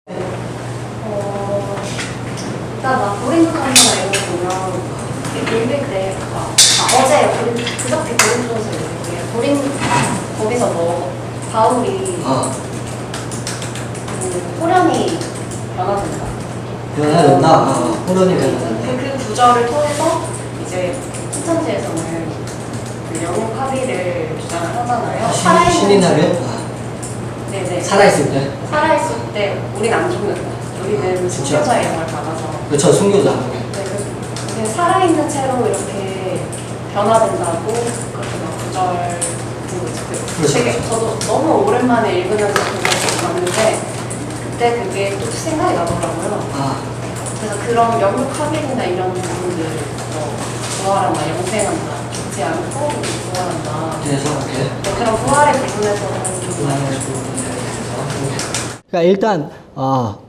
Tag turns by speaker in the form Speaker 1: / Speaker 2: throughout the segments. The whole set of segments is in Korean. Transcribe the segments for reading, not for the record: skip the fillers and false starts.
Speaker 1: 일단 막 고린도전이나 이런 거 보면 읽을 때 어제 그저께 고린도전서 읽을 때 거기서 뭐 바울이 호련이 변화된다.
Speaker 2: 변화된다. 호련이 변화된다.
Speaker 1: 그 구절을 통해서 이제 신천지에서는 그 영육 합의를 주장을 하잖아요.
Speaker 2: 신이 나면
Speaker 1: 네네.
Speaker 2: 살아있을 때.
Speaker 1: 살아있을 때 우리는 안 죽는다. 우리는 순교자의 영을 받아서.
Speaker 2: 그렇죠, 순교자.
Speaker 1: 네, 그래서 살아있는 채로 이렇게 변화된다고 그렇게 막 구절 같은 거 있고. 되게 저도 너무 오랜만에 읽으면서 그걸 봤는데 그때 그게 또 생각이 나더라고요. 그래서 그런 영육 합일이나 이런 부분들 부활한다, 영생한다, 죽지 않고 부활한다.
Speaker 2: 그래서 이렇게
Speaker 1: 그런 부활의 부분에서는
Speaker 2: 그러니까 일단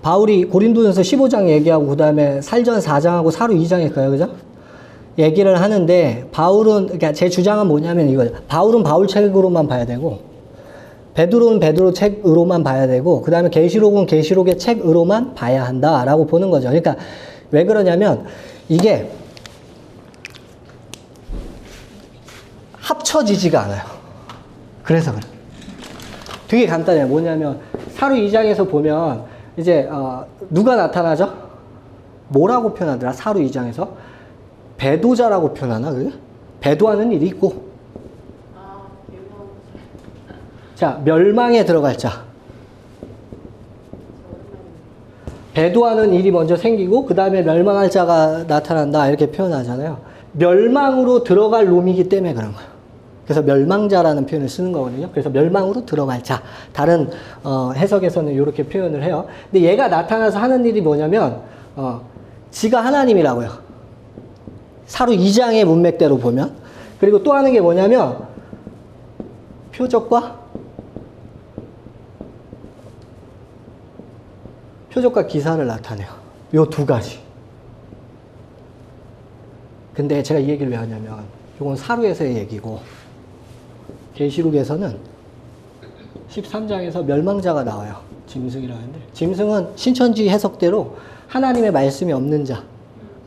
Speaker 2: 바울이 고린도전서 15장 얘기하고 그 다음에 살전 4장하고 사루 2장일 거예요, 그죠? 얘기를 하는데 바울은 그러니까 제 주장은 뭐냐면 이거예요. 바울은 바울 책으로만 봐야 되고 베드로는 베드로 책으로만 봐야 되고 그 다음에 계시록은 계시록의 책으로만 봐야 한다라고 보는 거죠. 그러니까 왜 그러냐면 이게 합쳐지지가 않아요. 그래서 그래. 되게 간단해요. 뭐냐면 사루 2장에서 보면 이제 누가 나타나죠? 뭐라고 표현하더라? 사루 2장에서 배도자라고 표현하나? 그게? 배도하는 일이 있고 자, 멸망에 들어갈 자. 배도하는 일이 먼저 생기고 그 다음에 멸망할 자가 나타난다 이렇게 표현하잖아요. 멸망으로 들어갈 놈이기 때문에 그런 거예요. 그래서 멸망자라는 표현을 쓰는 거거든요. 그래서 멸망으로 들어갈 자. 다른 해석에서는 이렇게 표현을 해요. 근데 얘가 나타나서 하는 일이 뭐냐면 지가 하나님이라고요. 사루 2장의 문맥대로 보면. 그리고 또 하는 게 뭐냐면 표적과 기사를 나타내요. 요 두 가지. 근데 제가 이 얘기를 왜 하냐면 이건 사루에서의 얘기고 계시록에서는 13장에서 멸망자가 나와요. 짐승이라고 하는데 짐승은 신천지 해석대로 하나님의 말씀이 없는 자.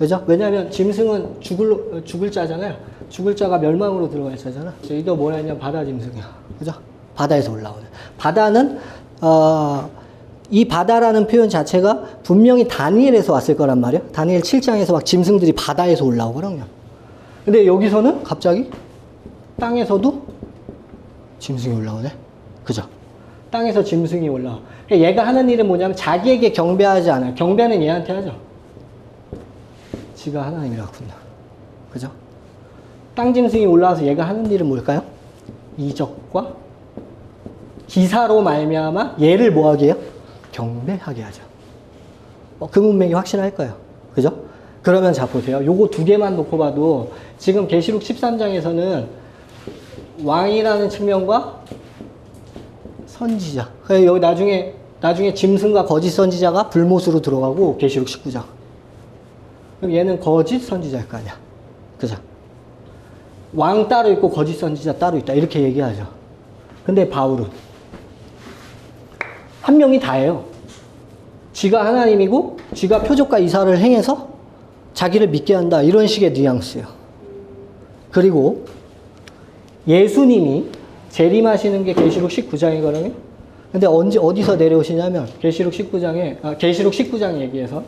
Speaker 2: 그죠? 왜냐하면 짐승은 죽을 자잖아요. 죽을 자가 멸망으로 들어갈 자잖아. 이거 뭐냐면 바다 짐승이야. 그죠? 바다에서 올라오는. 바다는 이 바다라는 표현 자체가 분명히 다니엘에서 왔을 거란 말이에요. 다니엘 7장에서 막 짐승들이 바다에서 올라오거든요. 근데 여기서는 갑자기 땅에서도 짐승이 올라오네. 그죠? 땅에서 짐승이 올라와. 그러니까 얘가 하는 일은 뭐냐면 자기에게 경배하지 않아요. 경배는 얘한테 하죠. 지가 하나님이라군요. 그죠? 땅 짐승이 올라와서 얘가 하는 일은 뭘까요? 이적과 기사로 말미암아 얘를 뭐하게 해요? 경배하게 하죠. 그 문맥이 확실할 거예요. 그죠? 그러면 자 보세요. 요거 두 개만 놓고 봐도 지금 계시록 13장에서는 왕이라는 측면과 선지자. 여기 나중에 짐승과 거짓 선지자가 불못으로 들어가고 계시록 19장. 그럼 얘는 거짓 선지자일 거 아니야. 그죠? 왕 따로 있고 거짓 선지자 따로 있다. 이렇게 얘기하죠. 근데 바울은 한 명이 다예요. 지가 하나님이고 지가 표적과 이사를 행해서 자기를 믿게 한다. 이런 식의 뉘앙스예요. 그리고 예수님이 재림하시는 게 계시록 19장이거든요. 근데 어디서 내려오시냐면 계시록 19장 얘기에서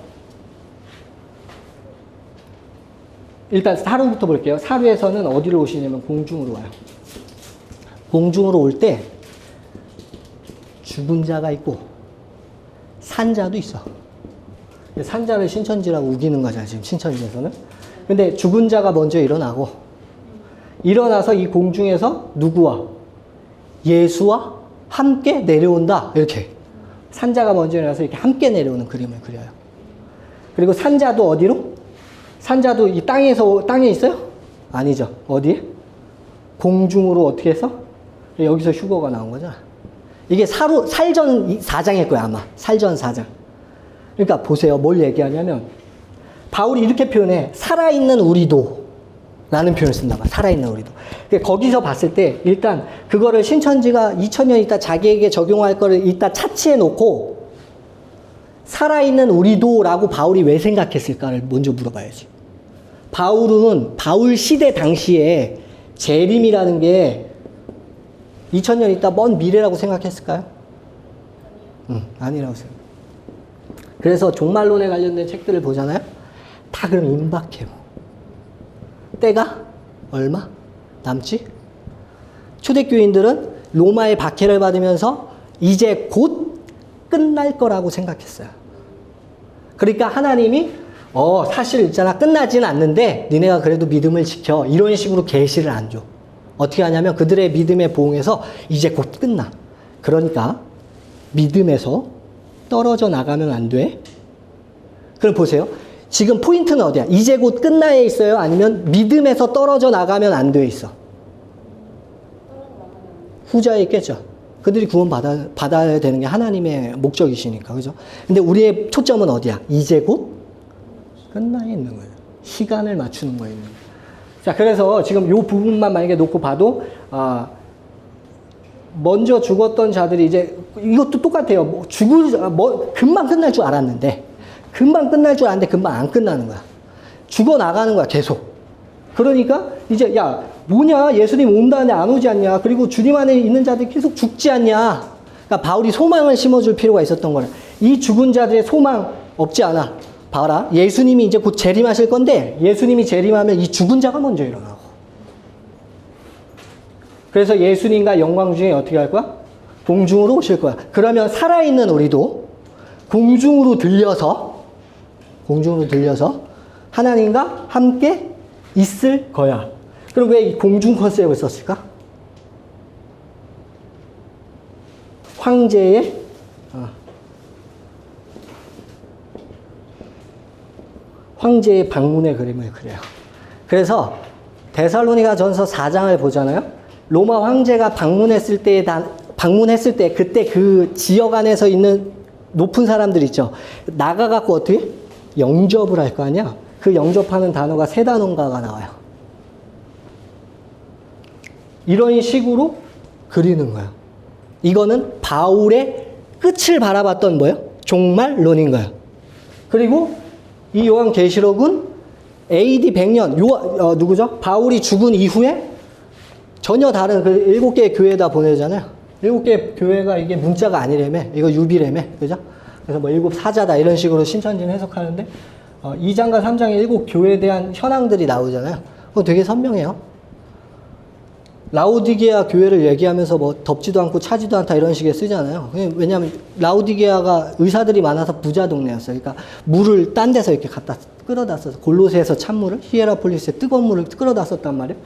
Speaker 2: 일단 사루부터 볼게요. 사루에서는 어디로 오시냐면 공중으로 와요. 공중으로 올 때 죽은 자가 있고 산자도 있어. 산자를 신천지라고 우기는 거잖아요. 지금 신천지에서는. 근데 죽은 자가 먼저 일어나고 일어나서 이 공중에서 누구와? 예수와 함께 내려온다. 이렇게. 산자가 먼저 일어나서 이렇게 함께 내려오는 그림을 그려요. 그리고 산자도 어디로? 산자도 이 땅에 있어요? 아니죠. 어디에? 공중으로 어떻게 해서? 여기서 휴거가 나온 거잖아. 이게 살전 4장일 거야, 아마. 살전 4장. 그러니까 보세요. 뭘 얘기하냐면, 바울이 이렇게 표현해. 살아있는 우리도. 라는 표현을 쓴다 봐. 살아있는 우리도. 거기서 봤을 때, 일단, 그거를 신천지가 2000년 있다 자기에게 적용할 거를 이따 차치해 놓고, 살아있는 우리도 라고 바울이 왜 생각했을까를 먼저 물어봐야지. 바울 시대 당시에 재림이라는 게 2000년 있다 먼 미래라고 생각했을까요? 아니라고 생각해요. 그래서 종말론에 관련된 책들을 보잖아요. 다 그럼 임박해요. 때가 얼마 남지? 초대교인들은 로마의 박해를 받으면서 이제 곧 끝날 거라고 생각했어요. 그러니까 하나님이 사실 있잖아 끝나지는 않는데 니네가 그래도 믿음을 지켜 이런 식으로 계시를 안 줘. 어떻게 하냐면 그들의 믿음에 보응해서 이제 곧 끝나. 그러니까 믿음에서 떨어져 나가면 안 돼. 그럼 보세요. 지금 포인트는 어디야? 이제 곧 끝나에 있어요? 아니면 믿음에서 떨어져 나가면 안 돼 있어? 후자에 있겠죠. 그들이 구원받아야 되는 게 하나님의 목적이시니까. 그죠? 근데 우리의 초점은 어디야? 이제 곧 끝나에 있는 거예요. 시간을 맞추는 거예요. 자, 그래서 지금 요 부분만 만약에 놓고 봐도, 먼저 죽었던 자들이 이제, 이것도 똑같아요. 금방 끝날 줄 알았는데, 금방 안 끝나는 거야. 죽어 나가는 거야, 계속. 그러니까, 이제, 야, 뭐냐, 예수님 온다는데 안 오지 않냐. 그리고 주님 안에 있는 자들이 계속 죽지 않냐. 그러니까 바울이 소망을 심어줄 필요가 있었던 거야. 이 죽은 자들의 소망 없지 않아. 봐라. 예수님이 이제 곧 재림하실 건데, 예수님이 재림하면 이 죽은 자가 먼저 일어나고. 그래서 예수님과 영광 중에 어떻게 할 거야? 공중으로 오실 거야. 그러면 살아있는 우리도 공중으로 들려서 하나님과 함께 있을 거야. 그럼 왜 이 공중 컨셉을 썼을까? 황제의 방문의 그림을 그려요. 그래서 데살로니가 전서 4장을 보잖아요. 로마 황제가 방문했을 때 그때 그 지역 안에서 있는 높은 사람들 있죠. 나가갖고 어떻게? 영접을 할 거 아니야? 그 영접하는 단어가 세다논가가 나와요. 이런 식으로 그리는 거예요. 이거는 바울의 끝을 바라봤던 뭐예요? 종말론인 거예요. 그리고 이 요한계시록은 AD 100년, 누구죠? 바울이 죽은 이후에 전혀 다른 그 7개의 교회에다 보내잖아요. 7개의 교회가 이게 문자가 아니래매. 이거 유비래매. 그죠? 그래서 뭐 7 사자다 이런 식으로 신천지는 해석하는데 2장과 3장에 7 교회에 대한 현황들이 나오잖아요. 그거 되게 선명해요. 라오디게아 교회를 얘기하면서 뭐 덥지도 않고 차지도 않다 이런 식의 쓰잖아요. 왜냐하면 라오디게아가 의사들이 많아서 부자 동네였어요. 그러니까 물을 딴 데서 이렇게 갖다 끌어다 써서 골로새에서 찬물을 히에라폴리스에 뜨거운 물을 끌어다 썼단 말이에요.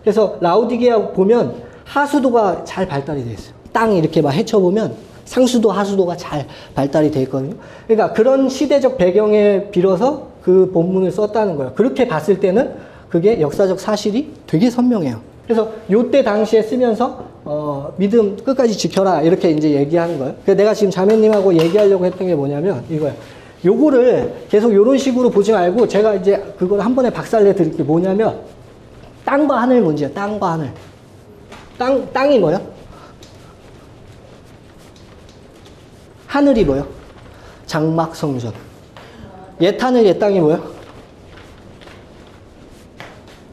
Speaker 2: 그래서 라오디게아 보면 하수도가 잘 발달이 돼 있어요. 땅 이렇게 막 헤쳐보면 상수도 하수도가 잘 발달이 돼 있거든요. 그러니까 그런 시대적 배경에 빌어서 그 본문을 썼다는 거예요. 그렇게 봤을 때는 그게 역사적 사실이 되게 선명해요. 그래서 요때 당시에 쓰면서 믿음 끝까지 지켜라 이렇게 이제 얘기하는 거예요. 그래서 내가 지금 자매님하고 얘기하려고 했던 게 뭐냐면 이거예요. 요거를 계속 요런 식으로 보지 말고 제가 이제 그걸 한 번에 박살내 드릴 게 뭐냐면 땅과 하늘 문제예요. 땅과 하늘. 땅이 뭐예요? 하늘이 뭐예요? 장막성전. 옛하늘 옛땅이 뭐예요?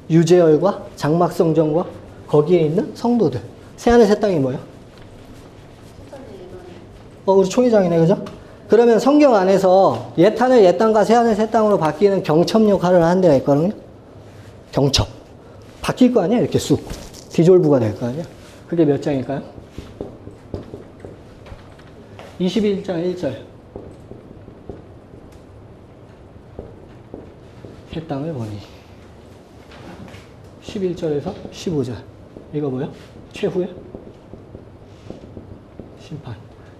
Speaker 2: 유재열과 장막성전과 거기에 있는 성도들. 새하늘 새 땅이 뭐예요? 우리 총회장이네, 그죠? 그러면 성경 안에서 옛하늘 옛 땅과 새하늘 새 땅으로 바뀌는 경첩 역할을 하는 데가 있거든요. 경첩. 바뀔 거 아니야? 이렇게 쑥. 디졸브가 될 거 아니야? 그게 몇 장일까요? 21장 1절. 새 땅을 보니. 11절에서 15절. 이거 뭐예요? 최후의 심판.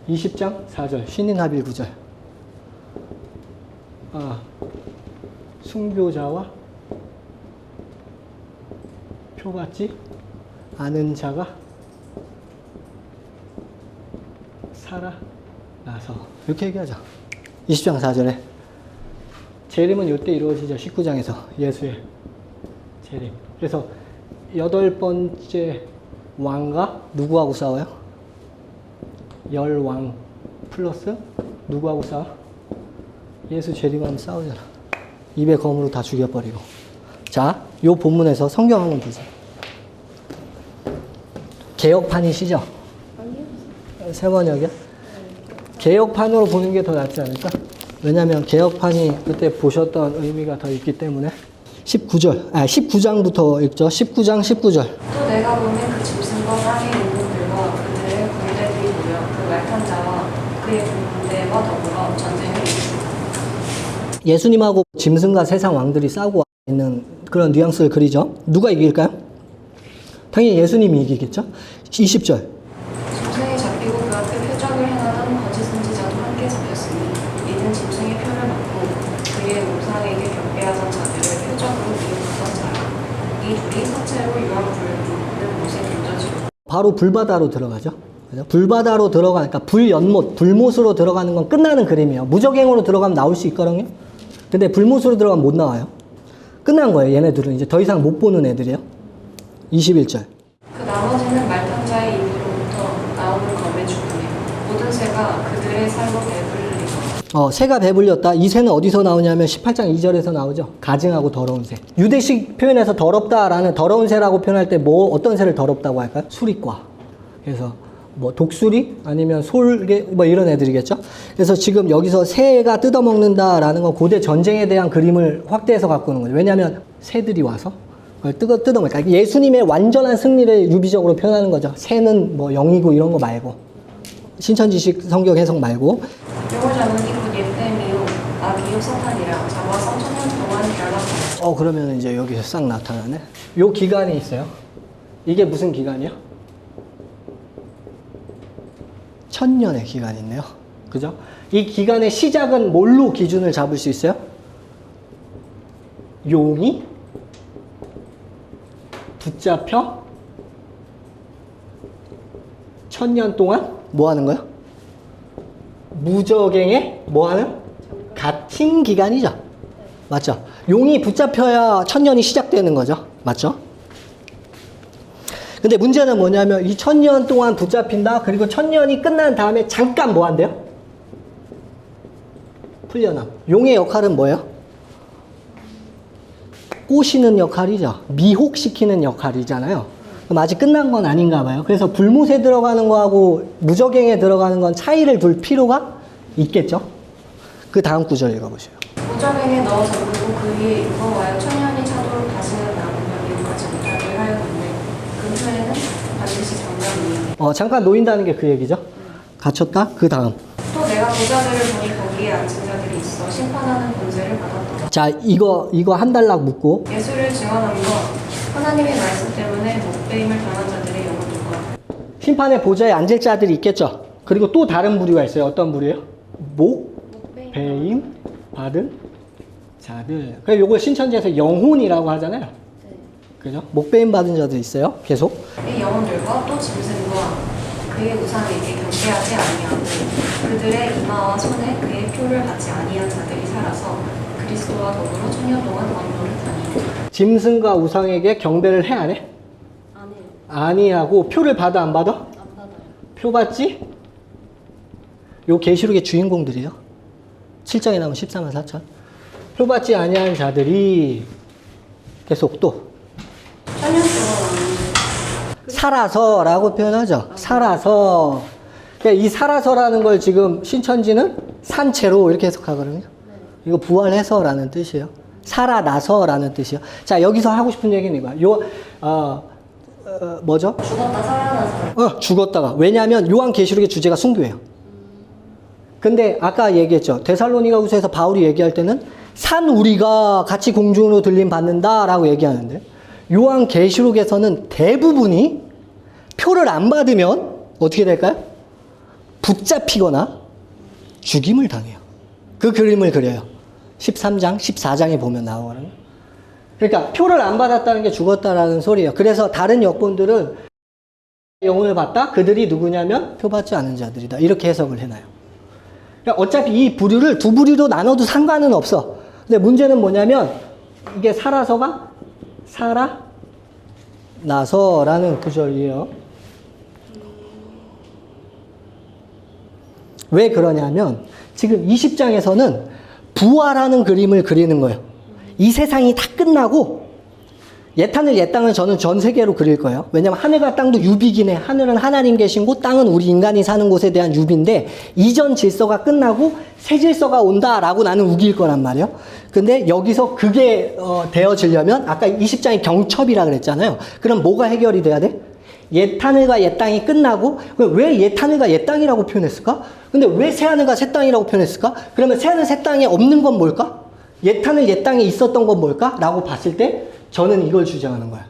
Speaker 2: 20장 4절. 신인합일 9절. 순교자와 표받지 않은 자가 살아나서. 이렇게 얘기하죠. 20장 4절에. 재림은 이때 이루어지죠. 19장에서 예수의 재림. 그래서 8번째 왕과 누구하고 싸워요? 10왕 플러스 누구하고 싸워? 예수 재림하면 싸우잖아. 입에 검으로 다 죽여버리고. 자, 요 본문에서 성경 한번 보세요. 개혁판이시죠?
Speaker 1: 아니요.
Speaker 2: 새 번역이요? 개혁판으로 보는 게 더 낫지 않을까? 왜냐면 개혁판이 그때 보셨던 의미가 더 있기 때문에. 19장부터 읽죠. 19장 19절.
Speaker 1: 또 내가 보는 그 짐승과 땅에 있는 들과 그들의 군대들이 모여 그 말탄 자와 그의 군대와 더불어 전쟁을 일으켰다.
Speaker 2: 예수님하고 짐승과 세상 왕들이 싸우고 있는 그런 뉘앙스를 그리죠. 누가 이길까요? 당연히 예수님이 이기겠죠. 20절.
Speaker 1: 짐승이 잡히고 그 앞에 표적을 행하던 거짓 선지자도 함께 잡혔으니 이는 짐승의 표를 받고 그의 우상에게 경배하던 자들을 표적으로 기록하던 자라. 이 둘이 사체로 유황 불는 곳에 던져지고
Speaker 2: 바로 불바다로 들어가죠. 그죠? 불바다로 들어가니까 불연못, 불못으로 들어가는 건 끝나는 그림이에요. 무적행으로 들어가면 나올 수 있거든요. 근데 불못으로 들어가면 못 나와요. 끝난 거예요. 얘네들은 이제 더 이상 못 보는 애들이에요. 21절.
Speaker 1: 그 나머지는 말탄 자의 입으로부터 나오는 검의 죽음에 모든 새가 그들의 살로 배불리고
Speaker 2: 새가 배불렸다. 이 새는 어디서 나오냐면 18장 2절에서 나오죠. 가증하고 더러운 새. 유대식 표현에서 더럽다라는 더러운 새라고 표현할 때 어떤 새를 더럽다고 할까요? 수리과. 그래서 독수리 아니면 솔개 이런 애들이겠죠. 그래서 지금 여기서 새가 뜯어먹는다라는 건 고대 전쟁에 대한 그림을 확대해서 갖고 오는 거죠. 왜냐하면 새들이 와서 그걸 뜯어먹을까. 예수님의 완전한 승리를 유비적으로 표현하는 거죠. 새는 영이고 이런 거 말고 신천지식 성경 해석 말고.
Speaker 1: 용을 잡으니 곧 옛뱀이요 아비요 사탄이라 잡아서 천년 동안 결박하였다.
Speaker 2: 그러면 이제 여기서 싹 나타나네. 요 기간이 있어요. 이게 무슨 기간이요? 천년의 기간이 있네요. 그죠? 이 기간의 시작은 뭘로 기준을 잡을 수 있어요? 용이 붙잡혀 천년 동안 뭐 하는 거예요? 무적행에 뭐 하는? 갇힌 기간이죠. 맞죠? 용이 붙잡혀야 천년이 시작되는 거죠. 맞죠? 근데 문제는 뭐냐면 이 천년 동안 붙잡힌다. 그리고 천년이 끝난 다음에 잠깐 뭐 한대요? 풀려남. 용의 역할은 뭐예요? 꼬시는 역할이죠. 미혹시키는 역할이잖아요. 그럼 아직 끝난 건 아닌가 봐요. 그래서 불못에 들어가는 거하고 무적행에 들어가는 건 차이를 둘 필요가 있겠죠. 그 다음 구절 읽어보세요.
Speaker 1: 무적행에 넣어 잠그고 그 위에 입어와여 천년이 차도록 다시는 남으며 이루어지 못하게 하였는데 그 후에는 반드시 장담이니.
Speaker 2: 잠깐 놓인다는 게 그 얘기죠. 갇혔다. 그 다음.
Speaker 1: 또 내가 보자들을 보니 거기에 앉은 자들이 있어 심판하는 권세를 받았다.
Speaker 2: 자, 이거 한 달락 묻고.
Speaker 1: 예수를 증언한 것 하나님의 말씀 때문에 목배임을 당한 자들의 영을 두고
Speaker 2: 심판의 보좌에 앉을 자들이 있겠죠. 그리고 또 다른 부류가 있어요. 어떤 부류예요? 목배임 받은 자들. 그래서 요걸 신천지에서 영혼이라고 하잖아요. 그죠? 목배임 받은 자들 있어요. 계속.
Speaker 1: 이 영혼들과 또 짐승과 그의 우상에게 경배하지 아니하고 그들의 이마와 손에 그의 표를 받지 아니한 자들이 살아서 그리스도와 더불어 천년 동안 왕노를 다니고.
Speaker 2: 짐승과 우상에게 경배를 해 안 해?
Speaker 1: 안 해요.
Speaker 2: 아니하고 표를 받아 안 받아?
Speaker 1: 안 받아요.
Speaker 2: 표 받지? 요 계시록의 주인공들이요. 7장에 나오면 14만 4천. 표 받지 아니한 자들이 계속 또
Speaker 1: 천년 동안
Speaker 2: 살아서라고 표현하죠. 살아서. 그러니까 이 살아서라는 걸 지금 신천지는 산채로 이렇게 해석하거든요. 이거 부활해서라는 뜻이에요. 살아나서라는 뜻이에요. 자, 여기서 하고 싶은 얘기는 이거야. 뭐죠?
Speaker 1: 죽었다 살아나서.
Speaker 2: 죽었다가. 왜냐하면 요한계시록의 주제가 순교예요. 근데 아까 얘기했죠. 데살로니가후서에서 바울이 얘기할 때는 산 우리가 같이 공중으로 들림 받는다라고 얘기하는데 요한계시록에서는 대부분이 표를 안 받으면 어떻게 될까요? 붙잡히거나 죽임을 당해요. 그 그림을 그려요. 13장, 14장에 보면 나오거든요. 그러니까 표를 안 받았다는 게 죽었다라는 소리예요. 그래서 다른 역본들은 영혼을 받다? 그들이 누구냐면 표 받지 않은 자들이다. 이렇게 해석을 해놔요. 그러니까 어차피 이 부류를 두 부류로 나눠도 상관은 없어. 근데 문제는 뭐냐면 이게 살아서가 살아나서라는 구절이에요. 왜 그러냐면 지금 20장에서는 부활하는 그림을 그리는 거예요. 이 세상이 다 끝나고 옛하늘 옛땅을 저는 전 세계로 그릴 거예요. 왜냐면 하늘과 땅도 유비긴 해. 하늘은 하나님 계신 곳, 땅은 우리 인간이 사는 곳에 대한 유비인데 이전 질서가 끝나고 새 질서가 온다라고 나는 우길 거란 말이에요. 근데 여기서 그게 되어지려면 아까 20장이 경첩이라 그랬잖아요. 그럼 뭐가 해결이 돼야 돼? 옛하늘과 옛땅이 끝나고 왜 옛하늘과 옛땅이라고 표현했을까? 근데 왜 새하늘과 새땅이라고 표현했을까? 그러면 새하늘 새땅에 없는 건 뭘까? 옛하늘 옛땅에 있었던 건 뭘까? 라고 봤을 때 저는 이걸 주장하는 거야.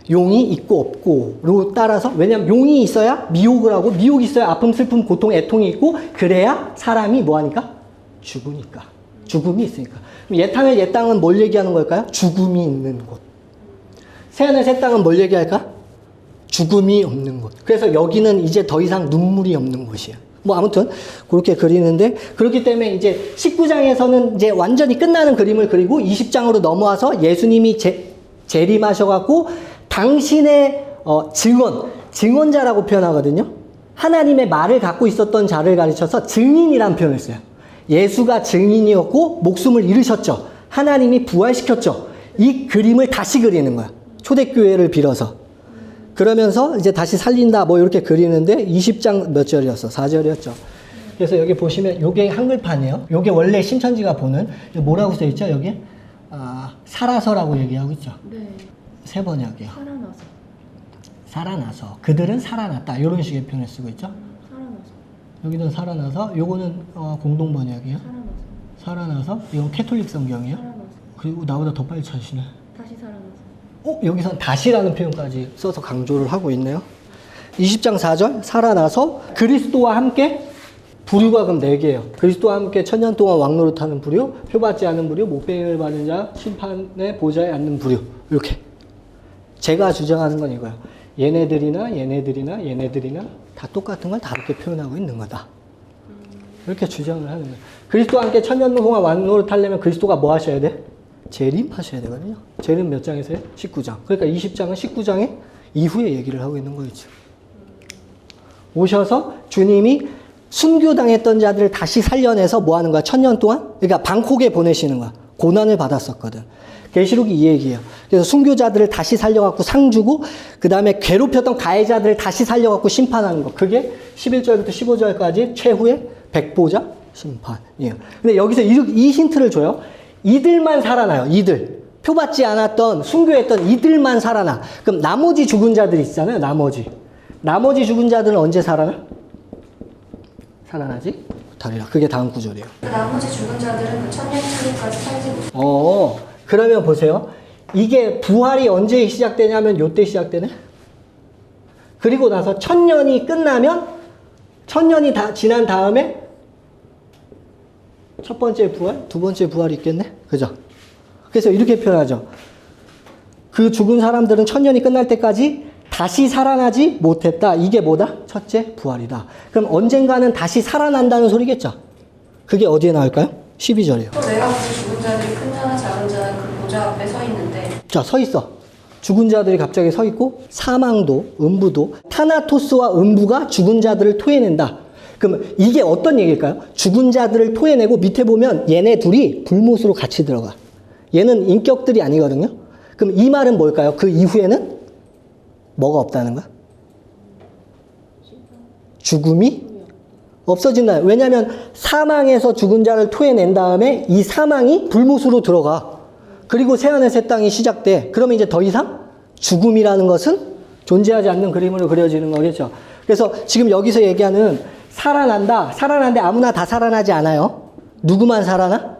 Speaker 2: 용이 있고 없고로 따라서 왜냐면 용이 있어야 미혹을 하고 미혹이 있어야 아픔, 슬픔, 고통, 애통이 있고 그래야 사람이 뭐하니까? 죽으니까. 죽음이 있으니까. 그럼 옛하늘 옛땅은 뭘 얘기하는 걸까요? 죽음이 있는 곳. 새하늘 새땅은 뭘 얘기할까? 죽음이 없는 곳. 그래서 여기는 이제 더 이상 눈물이 없는 곳이야. 뭐 아무튼 그렇게 그리는데 그렇기 때문에 이제 19장에서는 이제 완전히 끝나는 그림을 그리고 20장으로 넘어와서 예수님이 재림하셔갖고 당신의 증언자라고 표현하거든요. 하나님의 말을 갖고 있었던 자를 가르쳐서 증인이라는 표현을 써요. 예수가 증인이었고 목숨을 잃으셨죠. 하나님이 부활시켰죠. 이 그림을 다시 그리는 거야. 초대교회를 빌어서. 그러면서 이제 다시 살린다 뭐 이렇게 그리는데 20장 몇 절이었어? 4절이었죠. 그래서 여기 보시면 요게 한글판이에요. 요게 원래 신천지가 보는 뭐라고 써 있죠? 여기 살아서라고 얘기하고 있죠.
Speaker 3: 네.
Speaker 2: 세 번역이요.
Speaker 3: 살아나서.
Speaker 2: 살아나서. 그들은 살아났다. 이런 식의 표현을 쓰고 있죠.
Speaker 3: 살아나서.
Speaker 2: 여기는 살아나서. 요거는 공동 번역이에요. 살아나서. 이건 캐톨릭 성경이에요.
Speaker 3: 살아나서.
Speaker 2: 그리고 나보다 더 빨리 찾으시네.
Speaker 3: 다시 살아나서.
Speaker 2: 여기선 다시라는 표현까지 써서 강조를 하고 있네요. 20장 4절 살아나서 그리스도와 함께 부류가 그럼 4개예요. 그리스도와 함께 천년 동안 왕노릇하는 부류, 표받지 않은 부류, 목배임을 받은 자, 심판의 보좌에 앉는 부류. 이렇게. 제가 주장하는 건 이거예요. 얘네들이나 다 똑같은 걸 다르게 표현하고 있는 거다. 이렇게 주장을 하는 거예요. 그리스도와 함께 천년 동안 왕노릇하려면 그리스도가 뭐 하셔야 돼? 재림하셔야 되거든요. 재림 몇 장에서요? 19장. 그러니까 20장은 19장의 이후에 얘기를 하고 있는 거죠. 오셔서 주님이 순교당했던 자들을 다시 살려내서 뭐 하는 거야? 천년 동안? 그러니까 방콕에 보내시는 거야. 고난을 받았었거든. 계시록이 이 얘기예요. 그래서 순교자들을 다시 살려갖고 상 주고 그 다음에 괴롭혔던 가해자들을 다시 살려갖고 심판하는 거. 그게 11절부터 15절까지 최후의 백보자 심판이에요. 근데 여기서 이 힌트를 줘요. 이들만 살아나요. 이들. 표받지 않았던 순교했던 이들만 살아나. 그럼 나머지 죽은 자들이 있잖아요. 나머지 죽은 자들은 언제 살아나? 살아나지? 못하리라. 그게 다음 구절이에요.
Speaker 1: 그 나머지 죽은 자들은 그 천년 천년까지 살지 못.
Speaker 2: 그러면 보세요. 이게 부활이 언제 시작되냐면 요때 시작되네. 그리고 나서 천년이 끝나면 천년이 다 지난 다음에 첫 번째 부활, 두 번째 부활이 있겠네? 그죠? 그래서 이렇게 표현하죠. 그 죽은 사람들은 천년이 끝날 때까지 다시 살아나지 못했다. 이게 뭐다? 첫째 부활이다. 그럼 언젠가는 다시 살아난다는 소리겠죠? 그게 어디에 나올까요? 12절이에요.
Speaker 1: 또 내가 그 죽은 자들이 큰 자나 작은 자나 그 보좌 앞에 서 있는데.
Speaker 2: 자, 서 있어. 죽은 자들이 갑자기 서 있고 사망도, 음부도, 타나토스와 음부가 죽은 자들을 토해낸다. 그럼 이게 어떤 얘기일까요? 죽은 자들을 토해내고 밑에 보면 얘네 둘이 불못으로 같이 들어가. 얘는 인격들이 아니거든요. 그럼 이 말은 뭘까요? 그 이후에는 뭐가 없다는 거야? 죽음이 없어진다. 왜냐하면 사망에서 죽은 자를 토해낸 다음에 이 사망이 불못으로 들어가. 그리고 새하늘 새 땅이 시작돼. 그러면 이제 더 이상 죽음이라는 것은 존재하지 않는 그림으로 그려지는 거겠죠. 그래서 지금 여기서 얘기하는 살아난다. 살아난데 아무나 다 살아나지 않아요. 누구만 살아나?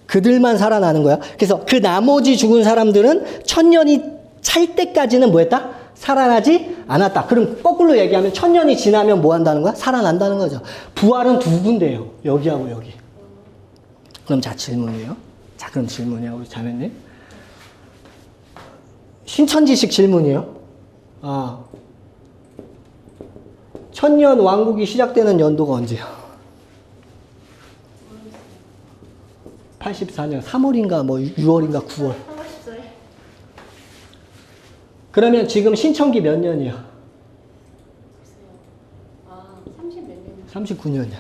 Speaker 2: 그들만 살아나는 거야. 그래서 그 나머지 죽은 사람들은 천년이 찰 때까지는 뭐 했다? 살아나지 않았다. 그럼 거꾸로 얘기하면 천년이 지나면 뭐 한다는 거야? 살아난다는 거죠. 부활은 두 군데예요. 여기하고 여기. 그럼 자, 질문이에요. 자, 그럼 질문이에요. 우리 자매님. 신천지식 질문이에요. 천년 왕국이 시작되는 연도가 언제야? 84년 3월인가 뭐 6월인가 9월. 그러면 지금 신천기 몇 년이야?
Speaker 1: 30 몇 년.
Speaker 2: 39년이야.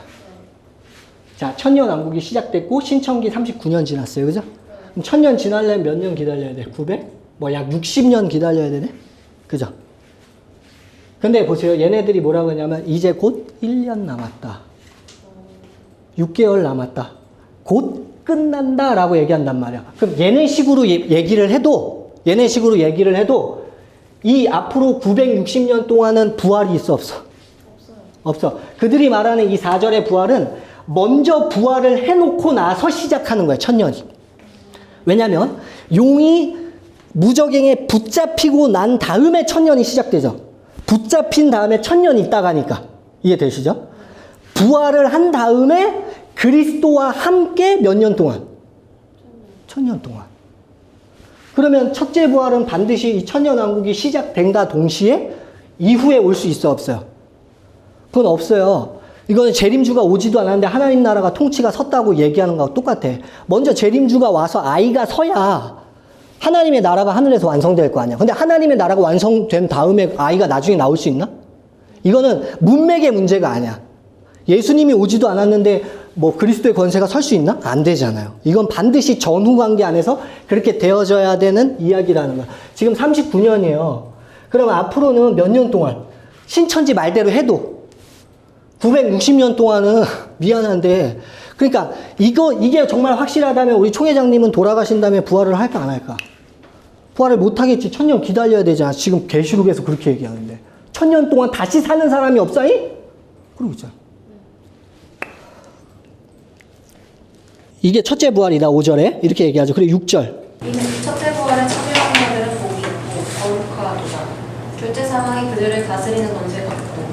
Speaker 2: 자, 천년왕국이 시작됐고 신천기 39년 지났어요. 그죠? 그럼 천년 지나려면 몇 년 기다려야 돼? 900? 뭐 약 60년 기다려야 되네? 그죠? 근데 보세요. 얘네들이 뭐라고 하냐면 이제 곧 1년 남았다. 6개월 남았다. 곧 끝난다 라고 얘기한단 말이야. 그럼 얘네 식으로 얘기를 해도 이 앞으로 960년 동안은 부활이 있어 없어? 없어. 그들이 말하는 이 4절의 부활은 먼저 부활을 해놓고 나서 시작하는 거야, 천년이. 왜냐면 용이 무적행에 붙잡히고 난 다음에 천년이 시작되죠. 붙잡힌 다음에 천년이 있다 가니까. 이해되시죠? 부활을 한 다음에 그리스도와 함께 몇 년 동안? 천년 동안. 그러면 첫째 부활은 반드시 이 천년왕국이 시작된과 동시에 이후에 올 수 있어 없어요? 그건 없어요. 이거는 재림주가 오지도 않았는데 하나님 나라가 통치가 섰다고 얘기하는 거하고 똑같아. 먼저 재림주가 와서 아이가 서야 하나님의 나라가 하늘에서 완성될 거 아니야. 근데 하나님의 나라가 완성된 다음에 아이가 나중에 나올 수 있나? 이거는 문맥의 문제가 아니야. 예수님이 오지도 않았는데 뭐 그리스도의 권세가 설 수 있나? 안 되잖아요. 이건 반드시 전후 관계 안에서 그렇게 되어져야 되는 이야기라는 거야. 지금 39년이에요. 그러면 앞으로는 몇 년 동안 신천지 말대로 해도 960년 동안은 미안한데, 그러니까 이게 정말 확실하다면 우리 총회장님은 돌아가신 다음에 부활을 할까 안 할까? 부활을 못 하겠지. 천년 기다려야 되잖아. 지금 계시록에서 그렇게 얘기하는데. 천년 동안 다시 사는 사람이 없어요? 그러고 있잖아. 이게 첫째 부활이다. 5절에 이렇게 얘기하죠. 그리고 6절.
Speaker 1: 이는 첫째 부활에 참여하는 자들은 복이 있고 거룩하도다. 둘째 사망이 그들을 다스리는 권세가 없고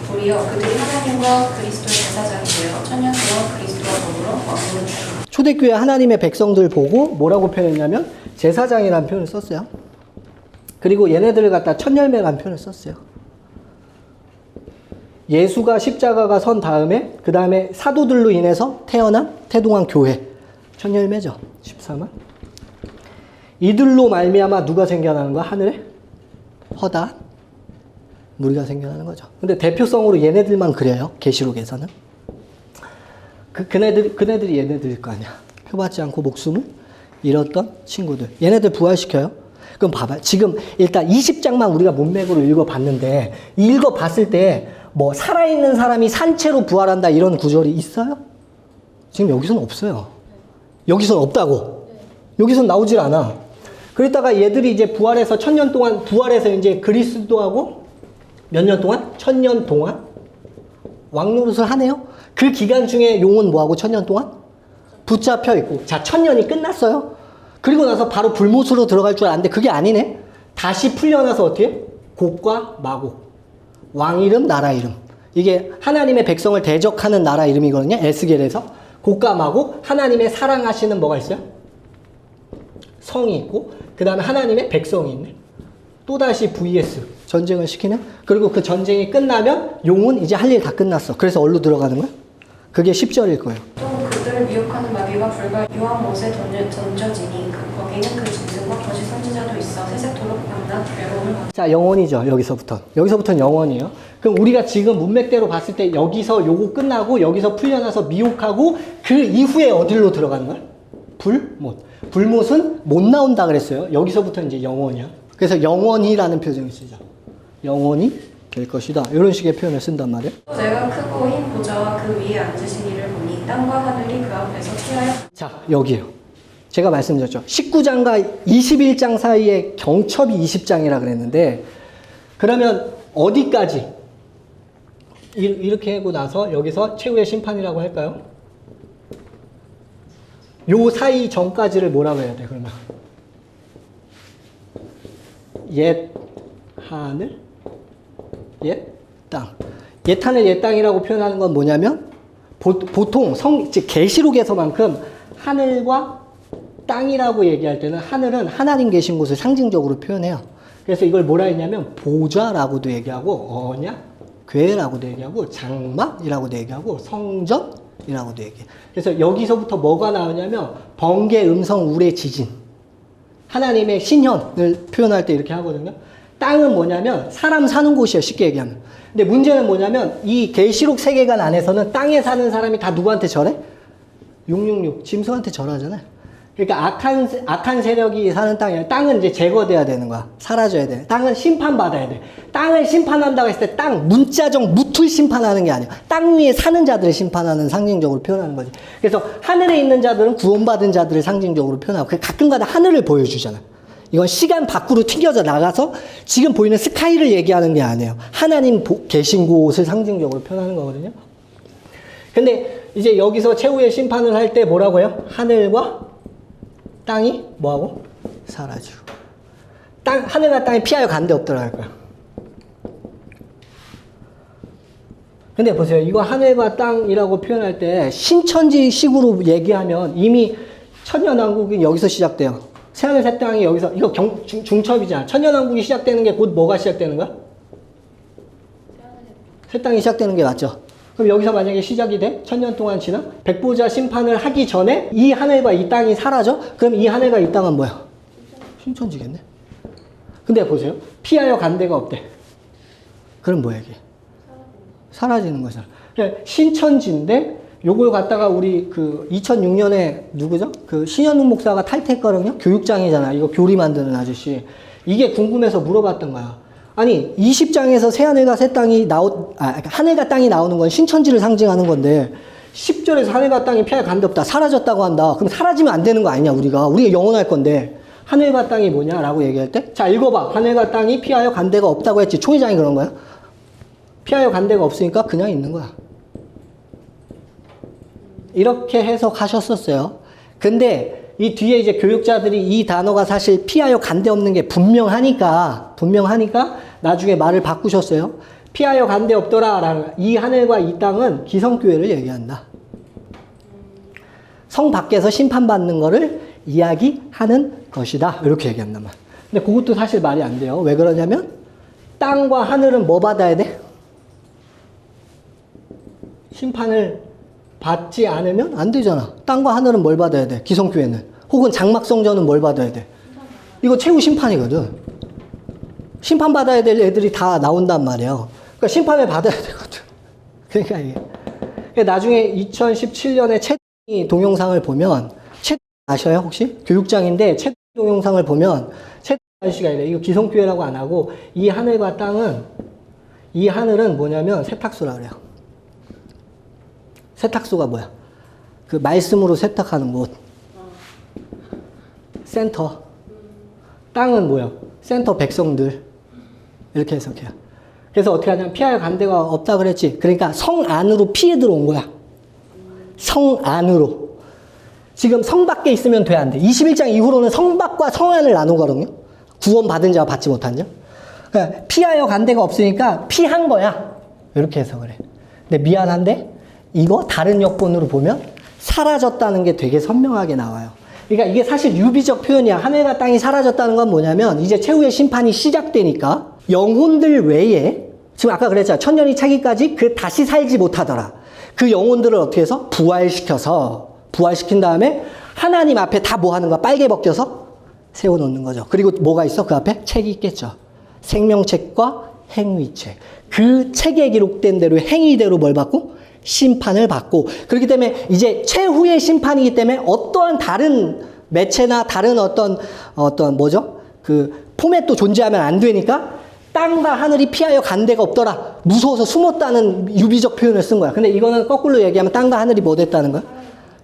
Speaker 1: 도리어 그들이 하나님과 그리스도의 제사장이 되어 천년 동안 그리스도와 더불어 왕국을 이루리라. 초대교회
Speaker 2: 하나님의 백성들 보고 뭐라고 표현했냐면 제사장이라는 표현을 썼어요. 그리고 얘네들을 갖다 천열매라는 표현을 썼어요. 예수가 십자가가 선 다음에 그 다음에 사도들로 인해서 태어난 태동한 교회 천열매죠. 14만. 이들로 말미암아 누가 생겨나는 거야? 하늘에 허다한 무리가 생겨나는 거죠. 근데 대표성으로 얘네들만 그려요. 계시록에서는. 그네들이 얘네들일 거 아니야. 표받지 않고 목숨을 잃었던 친구들. 얘네들 부활시켜요. 그럼 봐봐. 지금 일단 20장만 우리가 문맥으로 읽어봤는데 읽어봤을 때 뭐 살아있는 사람이 산채로 부활한다 이런 구절이 있어요? 지금 여기서는 없어요. 여기서는 없다고. 여기서는 나오질 않아. 그러다가 얘들이 이제 부활해서 천년 동안 부활해서 이제 그리스도하고 몇 년 동안? 천년 동안 왕노릇을 하네요. 그 기간 중에 용은 뭐하고 천년 동안? 붙잡혀 있고. 자, 천년이 끝났어요. 그리고 나서 바로 불못으로 들어갈 줄 알았는데 그게 아니네. 다시 풀려나서 어떻게? 곡과 마곡. 왕 이름, 나라 이름. 이게 하나님의 백성을 대적하는 나라 이름이거든요. 에스겔에서. 곡과 마곡, 하나님의 사랑하시는 뭐가 있어요? 성이 있고, 그 다음에 하나님의 백성이 있네. 또다시 vs 전쟁을 시키는. 그리고 그 전쟁이 끝나면 용은 이제 할 일 다 끝났어. 그래서 어디로 들어가는 거야? 그게 10절일 거예요.
Speaker 1: 또 그들을 미혹하는 마귀가 불과 유한 못에 던져지니 거기는 그 짐승과 거짓 선지자도 있어 세세토록 만난 괴로움을 받.
Speaker 2: 자, 영원이죠. 여기서부터는 영원이에요. 그럼 우리가 지금 문맥대로 봤을 때 여기서 요거 끝나고 여기서 풀려나서 미혹하고 그 이후에 어디로 들어가는 거야? 불못. 불못은 못 나온다 그랬어요. 여기서부터 이제 영원이야. 그래서 영원히라는 표정을 쓰죠. 영원히 될 것이다. 이런 식의 표현을 쓴단 말이에요.
Speaker 1: 또 내가 크고 흰 보좌와 그 위에 앉으신 이를 보니 땅과 하늘이 그 앞에서 피하여.
Speaker 2: 자, 여기에요. 제가 말씀드렸죠. 19장과 21장 사이에 경첩이 20장이라 그랬는데, 그러면 어디까지? 이렇게 하고 나서 여기서 최후의 심판이라고 할까요? 요 사이 전까지를 뭐라고 해야 돼, 그러면? 옛 하늘, 옛 땅. 옛 하늘, 옛 땅이라고 표현하는 건 뭐냐면, 보통 즉 계시록에서만큼 하늘과 땅이라고 얘기할 때는 하늘은 하나님 계신 곳을 상징적으로 표현해요. 그래서 이걸 뭐라 했냐면 보좌라고도 얘기하고 언약, 궤라고도 얘기하고 장막이라고도 얘기하고 성전이라고도 얘기해요. 그래서 여기서부터 뭐가 나오냐면 번개, 음성, 우레, 지진. 하나님의 신현을 표현할 때 이렇게 하거든요. 땅은 뭐냐면 사람 사는 곳이에요. 쉽게 얘기하면. 근데 문제는 뭐냐면 이 계시록 세계관 안에서는 땅에 사는 사람이 다 누구한테 절해? 666 짐승한테 절하잖아요. 그러니까 악한 세력이 사는 땅이에요. 땅은 이제 제거돼야 되는 거야. 사라져야 돼. 땅은 심판받아야 돼. 땅을 심판한다고 했을 때 땅, 문자적 무툴 심판하는 게 아니야. 땅 위에 사는 자들을 심판하는 상징적으로 표현하는 거지. 그래서 하늘에 있는 자들은 구원받은 자들을 상징적으로 표현하고 가끔가다 하늘을 보여주잖아. 이건 시간 밖으로 튕겨져 나가서 지금 보이는 스카이를 얘기하는 게 아니에요. 하나님 계신 곳을 상징적으로 표현하는 거거든요. 근데 이제 여기서 최후의 심판을 할 때 뭐라고 해요? 하늘과 땅이 뭐하고? 사라지고. 하늘과 땅이 피하여 간데 없더라 할 거야. 근데 보세요. 이거 하늘과 땅이라고 표현할 때 신천지식으로 얘기하면 이미 천년왕국이 여기서 시작돼요. 새하늘 새 땅이 여기서, 이거 중첩이잖아. 천년왕국이 시작되는 게 곧 뭐가 시작되는 거야? 새 땅이 시작되는 게 맞죠? 그럼 여기서 만약에 시작이 돼? 1000년 동안 지나? 백보자 심판을 하기 전에 이 하늘과 이 땅이 사라져? 그럼 이 하늘과 이 땅은 뭐야? 신천지겠네? 근데 보세요. 피하여 간 데가 없대. 그럼 뭐야 이게? 사라지는 거잖아. 신천지인데 요걸 갖다가 우리 그 2006년에 누구죠? 그 신현웅 목사가 탈퇴했거든요? 교육장이잖아. 이거 교리 만드는 아저씨. 이게 궁금해서 물어봤던 거야. 아니 20장에서 새하늘과 새 땅이 하늘과 땅이 나오는 건 신천지를 상징하는 건데 10절에서 하늘과 땅이 피하여 간데 없다 사라졌다고 한다. 그럼 사라지면 안 되는 거 아니냐 우리가 영원할 건데 하늘과 땅이 뭐냐라고 얘기할 때 자 읽어봐. 하늘과 땅이 피하여 간 데가 없다고 했지. 총회장이 그런 거야? 피하여 간 데가 없으니까 그냥 있는 거야. 이렇게 해석하셨었어요. 근데 이 뒤에 이제 교육자들이 이 단어가 사실 피하여 간 데 없는 게 분명하니까 나중에 말을 바꾸셨어요. 피하여 간 데 없더라. 이 하늘과 이 땅은 기성교회를 얘기한다. 성 밖에서 심판받는 거를 이야기하는 것이다. 이렇게 얘기한단 말이야. 근데 그것도 사실 말이 안 돼요. 왜 그러냐면 땅과 하늘은 뭐 받아야 돼? 심판을 받지 않으면 안 되잖아. 땅과 하늘은 뭘 받아야 돼? 기성교회는. 혹은 장막성전은 뭘 받아야 돼? 이거 최후 심판이거든. 심판받아야 될 애들이 다 나온단 말이에요. 그러니까 심판을 받아야 되거든. 그러니까 이게. 나중에 2017년에 최 동영상을 보면, 최 아셔요 혹시? 교육장인데 최 동영상을 보면 최 아저씨가 이래. 이거 기성교회라고 안 하고 이 하늘과 땅은, 이 하늘은 뭐냐면 세탁소라 그래요. 세탁소가 뭐야? 그 말씀으로 세탁하는 곳. 센터. 땅은 뭐야? 센터 백성들. 이렇게 해석해요. 그래서 어떻게 하냐면 피하여 간 데가 없다 그랬지. 그러니까 성 안으로 피해 들어온 거야. 성 안으로. 지금 성 밖에 있으면 돼, 안 돼? 21장 이후로는 성 밖과 성 안을 나누거든요. 구원받은 자와 받지 못한 자. 그러니까 피하여 간 데가 없으니까 피한 거야. 이렇게 해석을 해. 근데 미안한데 이거 다른 여건으로 보면 사라졌다는 게 되게 선명하게 나와요. 그러니까 이게 사실 유비적 표현이야. 하늘과 땅이 사라졌다는 건 뭐냐면 이제 최후의 심판이 시작되니까 영혼들 외에 지금 아까 그랬잖아. 천년이 차기까지 다시 살지 못하더라. 그 영혼들을 어떻게 해서 부활시킨 다음에 하나님 앞에 다 뭐 하는 거야? 빨개 벗겨서 세워놓는 거죠. 그리고 뭐가 있어? 그 앞에 책이 있겠죠. 생명책과 행위책. 그 책에 기록된 대로 행위대로 뭘 받고? 심판을 받고. 그렇기 때문에 이제 최후의 심판이기 때문에 어떠한 다른 매체나 다른 어떤 뭐죠? 그 포맷도 존재하면 안 되니까 땅과 하늘이 피하여 간 데가 없더라. 무서워서 숨었다는 유비적 표현을 쓴 거야. 근데 이거는 거꾸로 얘기하면 땅과 하늘이 뭐 됐다는 거야?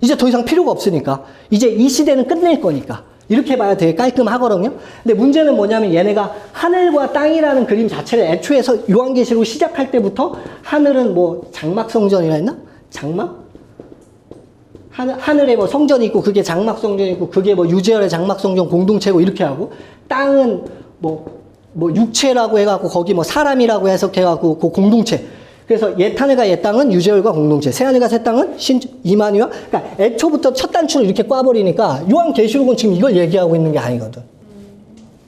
Speaker 2: 이제 더 이상 필요가 없으니까. 이제 이 시대는 끝낼 거니까. 이렇게 봐야 되게 깔끔하거든요. 근데 문제는 뭐냐면 얘네가 하늘과 땅이라는 그림 자체를 애초에서 요한계시록 시작할 때부터 하늘은 뭐 장막성전이라 했나? 장막? 하늘에 뭐 성전이 있고 그게 장막성전이 있고 그게 뭐 유재열의 장막성전 공동체고 이렇게 하고 땅은 뭐 육체라고 해갖고 거기 뭐 사람이라고 해석해갖고 그 공동체. 그래서 옛 하늘과 옛 땅은 유재열과 공동체, 새 하늘과 새 땅은 이만희와. 그러니까 애초부터 첫 단추를 이렇게 꽈버리니까 요한계시록은 지금 이걸 얘기하고 있는 게 아니거든.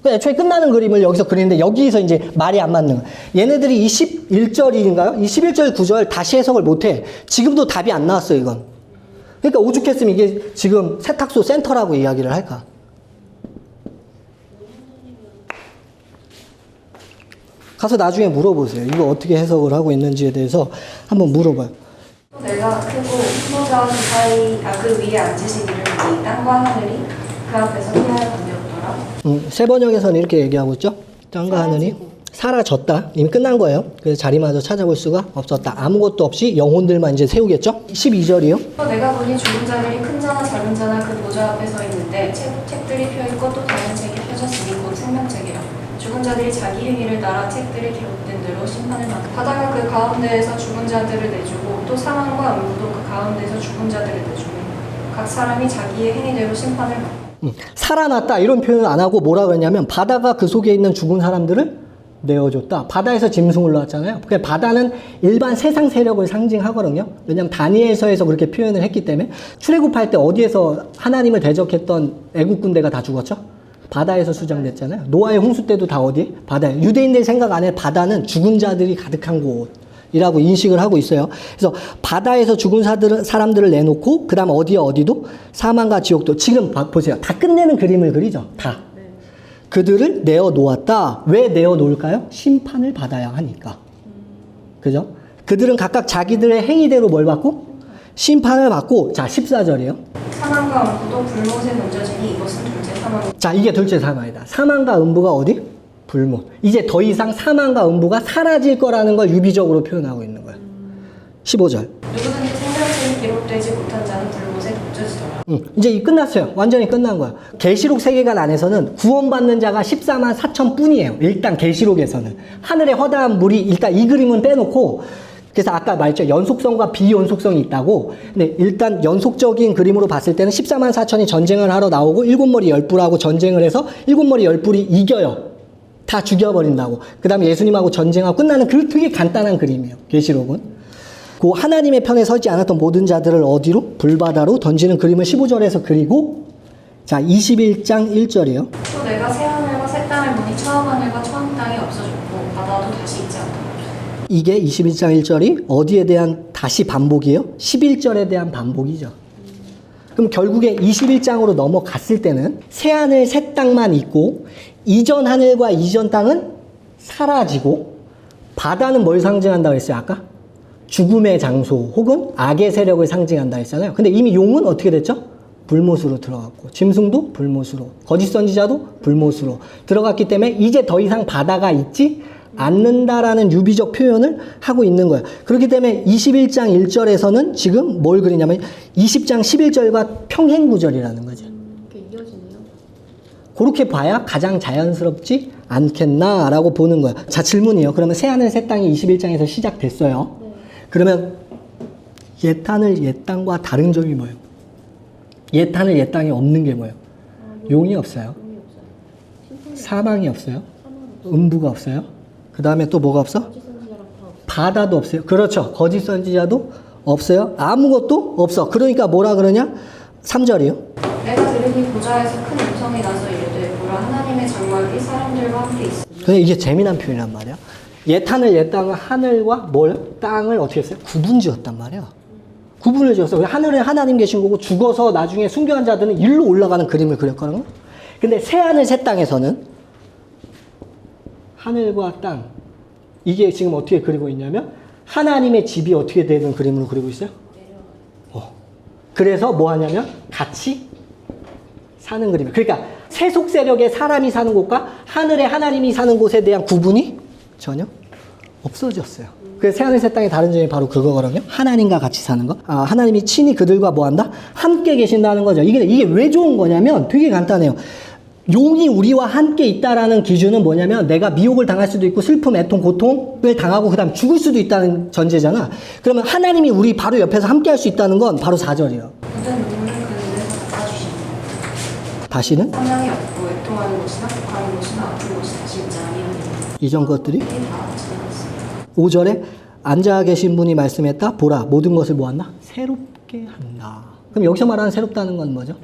Speaker 2: 애초에 끝나는 그림을 여기서 그리는데 여기서 이제 말이 안 맞는 거야. 얘네들이 21절인가요? 21절 9절 다시 해석을 못해. 지금도 답이 안 나왔어 이건. 그러니까 오죽했으면 이게 지금 세탁소 센터라고 이야기를 할까. 가서 나중에 물어보세요. 이거 어떻게 해석을 하고 있는지에 대해서 한번 물어봐요.
Speaker 1: 또 내가 크고 후보자와 그 사이, 그 위에 앉으신 이름이 땅과 하늘이 그 앞에서 하나의 관계없더라.
Speaker 2: 세번역에서는 이렇게 얘기하고 있죠. 땅과 하늘이 사라졌다. 이미 끝난 거예요. 그래서 자리마저 찾아볼 수가 없었다. 아무것도 없이 영혼들만 이제 세우겠죠. 12절이요.
Speaker 1: 또 내가 보니 죽은 자들이 큰 자나 작은 자나 그 보좌 앞에 서 있는데 책들이 펴있고 또 다른 책이 펴졌으니 곧 생명책이라. 죽은 자들이 자기 행위를 따라 책들이 기록된 대로 심판을 받고 바다가 그 가운데에서 죽은 자들을 내주고 또 사망과 음부도 그 가운데에서 죽은 자들을 내주고 각 사람이 자기의 행위대로 심판을 받고.
Speaker 2: 살아났다 이런 표현을 안 하고 뭐라 그랬냐면 바다가 그 속에 있는 죽은 사람들을 내어줬다. 바다에서 짐승 올라왔잖아요. 그 바다는 일반 세상 세력을 상징하거든요. 왜냐하면 다니엘서에서 그렇게 표현을 했기 때문에 출애굽할 때 어디에서 하나님을 대적했던 애국 군대가 다 죽었죠? 바다에서 수장됐잖아요. 노아의 홍수 때도 다 어디? 바다에. 유대인들 생각 안에 바다는 죽은 자들이 가득한 곳이라고 인식을 하고 있어요. 그래서 바다에서 죽은 사람들을 내놓고 그 다음 어디도 사망과 지옥도 지금 보세요. 다 끝내는 그림을 그리죠. 다. 그들을 내어놓았다. 왜 내어놓을까요? 심판을 받아야 하니까. 그죠? 그들은 각각 자기들의 행위대로 뭘 받고? 심판을 받고. 자, 14절이에요.
Speaker 1: 사망과 음부도 불못에 던져지니 이것은 둘째 사망.
Speaker 2: 자, 이게 둘째 사망이다. 사망과 음부가 어디? 불못. 이제 더 이상 사망과 음부가 사라질 거라는 걸 유비적으로 표현하고 있는 거예요. 15절.
Speaker 1: 누구든지 생명책이 기록되지 못한 자는 불못에 던져지더라.
Speaker 2: 이제 끝났어요. 완전히 끝난 거야. 계시록 세계관 안에서는 구원받는 자가 14만 4천 뿐이에요. 일단 계시록에서는. 하늘의 허다한 물이 일단 이 그림은 빼놓고 그래서 아까 말했죠. 연속성과 비연속성이 있다고. 근데 일단 연속적인 그림으로 봤을 때는 14만 4천이 전쟁을 하러 나오고 일곱 머리 열불하고 전쟁을 해서 일곱 머리 열불이 이겨요. 다 죽여버린다고. 그 다음에 예수님하고 전쟁하고 끝나는 그 되게 간단한 그림이에요. 계시록은. 그 하나님의 편에 서지 않았던 모든 자들을 어디로? 불바다로 던지는 그림을 15절에서 그리고 자 21장 1절이에요.
Speaker 1: 또 내가 새 하늘과 새 땅을 보니 처음 하늘과 처음 땅이 없어졌고 바다도 다시 있지 않더라.
Speaker 2: 이게 21장 1절이 어디에 대한 다시 반복이에요? 11절에 대한 반복이죠. 그럼 결국에 21장으로 넘어갔을 때는 새 하늘 새 땅만 있고 이전 하늘과 이전 땅은 사라지고 바다는 뭘 상징한다고 했어요 아까? 죽음의 장소 혹은 악의 세력을 상징한다 했잖아요. 근데 이미 용은 어떻게 됐죠? 불못으로 들어갔고 짐승도 불못으로 거짓 선지자도 불못으로 들어갔기 때문에 이제 더 이상 바다가 있지 않는다라는 유비적 표현을 하고 있는 거예요. 그렇기 때문에 21장 1절에서는 지금 뭘 그리냐면 20장 11절과 평행구절이라는 거죠.
Speaker 1: 이어지네요.
Speaker 2: 그렇게 봐야 가장 자연스럽지 않겠나라고 보는 거예요. 자 질문이에요. 그러면 새하늘 새 땅이 21장에서 시작됐어요. 네. 그러면 옛하늘 옛땅과 다른 점이 뭐예요? 옛하늘 옛땅이 없는 게 뭐예요? 용이 없어요. 사망이 없어요. 음부가 없어요. 그 다음에 또 뭐가 없어? 바다도 없어요. 그렇죠. 거짓 선지자도 없어요. 아무것도 없어. 그러니까 뭐라 그러냐? 3절이요.
Speaker 1: 내가 들으니 보좌에서 큰 음성이 나서 이르되 보라 하나님의 장막이 사람들과 함께 있으니.
Speaker 2: 근데 이게 재미난 표현이란 말이야. 옛하늘 옛땅은 하늘과 뭘? 땅을 어떻게 했어요? 구분 지었단 말이야. 구분을 지었어. 하늘에 하나님 계신 거고 죽어서 나중에 순교한 자들은 일로 올라가는 그림을 그렸거든요. 근데 새하늘 새 땅에서는 하늘과 땅 이게 지금 어떻게 그리고 있냐면 하나님의 집이 어떻게 되는 그림으로 그리고 있어요? 그래서 뭐 하냐면 같이 사는 그림이에요. 그러니까 세속 세력의 사람이 사는 곳과 하늘의 하나님이 사는 곳에 대한 구분이 전혀 없어졌어요. 그래서 새하늘 새 땅의 다른 점이 바로 그거거든요. 하나님과 같이 사는 거. 하나님이 친히 그들과 뭐 한다? 함께 계신다는 거죠. 이게 왜 좋은 거냐면 되게 간단해요. 용이 우리와 함께 있다라는 기준은 뭐냐면 내가 미혹을 당할 수도 있고 슬픔, 애통, 고통을 당하고 그 다음 죽을 수도 있다는 전제잖아. 그러면 하나님이 우리 바로 옆에서 함께 할 수 있다는 건 바로 4절이에요.
Speaker 1: 모든 눈물을 그 눈에서 닦아주시니
Speaker 2: 다시는
Speaker 1: 사망이 없고 애통하는 것이나 독하는 것이나 아픈 것이 다시 있지 아니하니
Speaker 2: 이전 것들이
Speaker 1: 다 지나갔습니다.
Speaker 2: 5절에 앉아 계신 분이 말씀했다. 보라 모든 것을 모았나? 새롭게 한다. 그럼 여기서 말하는 새롭다는 건 뭐죠?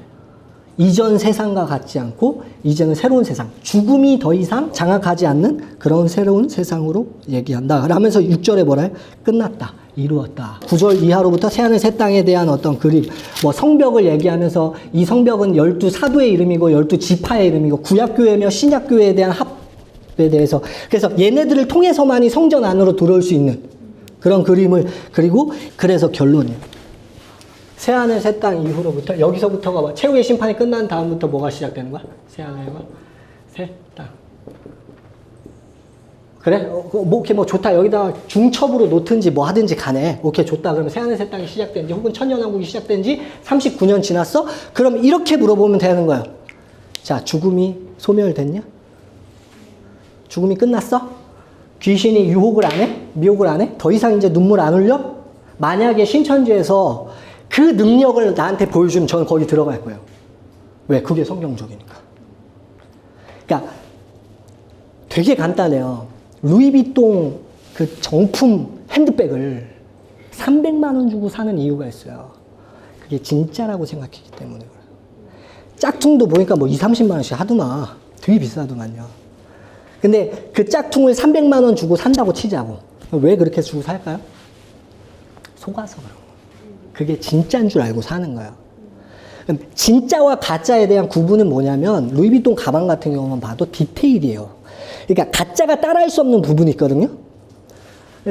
Speaker 2: 이전 세상과 같지 않고 이제는 새로운 세상, 죽음이 더 이상 장악하지 않는 그런 새로운 세상으로 얘기한다. 라면서 6절에 뭐라 해? 끝났다. 이루었다. 9절 이하로부터 새하늘 새 땅에 대한 어떤 그림, 뭐 성벽을 얘기하면서 이 성벽은 12 사도의 이름이고 12 지파의 이름이고 구약교회며 신약교회에 대한 대해서. 그래서 얘네들을 통해서만이 성전 안으로 들어올 수 있는 그런 그림을 그리고 그래서 결론이에요. 새하늘 새 땅 이후로부터 여기서부터가 뭐 최후의 심판이 끝난 다음부터 뭐가 시작되는 거야? 새하늘과 새 땅. 그래? 오케이, 뭐 좋다. 여기다가 중첩으로 놓든지 뭐 하든지 간에. 오케이, 좋다. 그러면 새하늘 새 땅이 시작된지 혹은 천년왕국이 시작된지 39년 지났어? 그럼 이렇게 물어보면 되는 거예요. 자, 죽음이 소멸됐냐? 죽음이 끝났어? 귀신이 유혹을 안 해? 미혹을 안 해? 더 이상 이제 눈물 안 흘려? 만약에 신천지에서 그 능력을 나한테 보여주면 저는 거기 들어갈 거예요. 왜? 그게 성경적이니까. 그러니까 되게 간단해요. 루이비통 그 정품 핸드백을 300만 원 주고 사는 이유가 있어요. 그게 진짜라고 생각했기 때문에 그래요. 짝퉁도 보니까 뭐 2, 30만 원씩 하더만. 되게 비싸더만요. 근데 그 짝퉁을 300만 원 주고 산다고 치자고. 왜 그렇게 주고 살까요? 속아서 그런 거예요. 그게 진짜인 줄 알고 사는 거예요. 그럼 진짜와 가짜에 대한 구분은 뭐냐면 루이비통 가방 같은 경우만 봐도 디테일이에요. 그러니까 가짜가 따라할 수 없는 부분이 있거든요.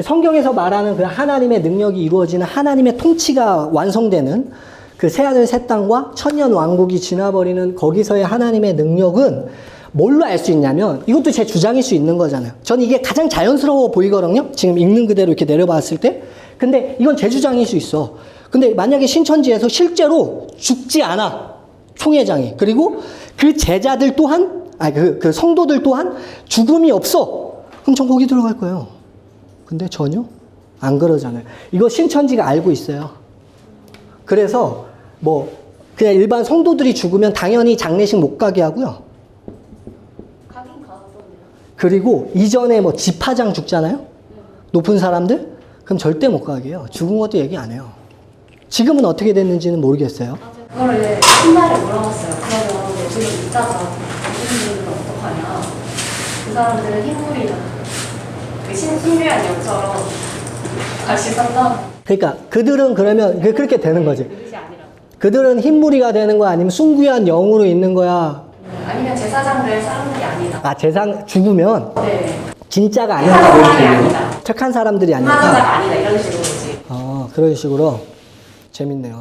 Speaker 2: 성경에서 말하는 그 하나님의 능력이 이루어지는 하나님의 통치가 완성되는 그 새하늘 새 땅과 천년 왕국이 지나버리는 거기서의 하나님의 능력은 뭘로 알 수 있냐면 이것도 제 주장일 수 있는 거잖아요. 저는 이게 가장 자연스러워 보이거든요. 지금 읽는 그대로 이렇게 내려봤을 때. 근데 이건 제 주장일 수 있어. 근데 만약에 신천지에서 실제로 죽지 않아. 총회장이. 그리고 그 제자들 또한 그 성도들 또한 죽음이 없어. 그럼 전 거기 들어갈 거예요. 근데 전혀 안 그러잖아요. 이거 신천지가 알고 있어요. 그래서 뭐 그냥 일반 성도들이 죽으면 당연히 장례식 못 가게 하고요.
Speaker 1: 가긴 가던데요.
Speaker 2: 그리고 이전에 뭐 집화장 죽잖아요. 높은 사람들? 그럼 절대 못 가게 해요. 죽은 것도 얘기 안 해요. 지금은 어떻게 됐는지는 모르겠어요.
Speaker 1: 그거를 한달에 물어봤어요. 그러면 내 둘이 있다가 어떤 어떡하냐. 그 사람들은 흰물이나 그 신비한 영처럼 같이 산다.
Speaker 2: 그러니까 그들은 그러면 그렇게 되는 거지.
Speaker 1: 그릇이 아니라.
Speaker 2: 그들은 흰무리가 되는 거야? 아니면 숭귀한 영으로 있는 거야?
Speaker 1: 아니면 제사장 될 사람들이 아니다.
Speaker 2: 아, 재상 죽으면
Speaker 1: 네.
Speaker 2: 진짜가
Speaker 1: 착한
Speaker 2: 아니라
Speaker 1: 사람이 아니다.
Speaker 2: 착한 사람들이
Speaker 1: 하나자가
Speaker 2: 아니라.
Speaker 1: 아니다. 이런 식으로지.
Speaker 2: 그런 식으로. 재밌네요.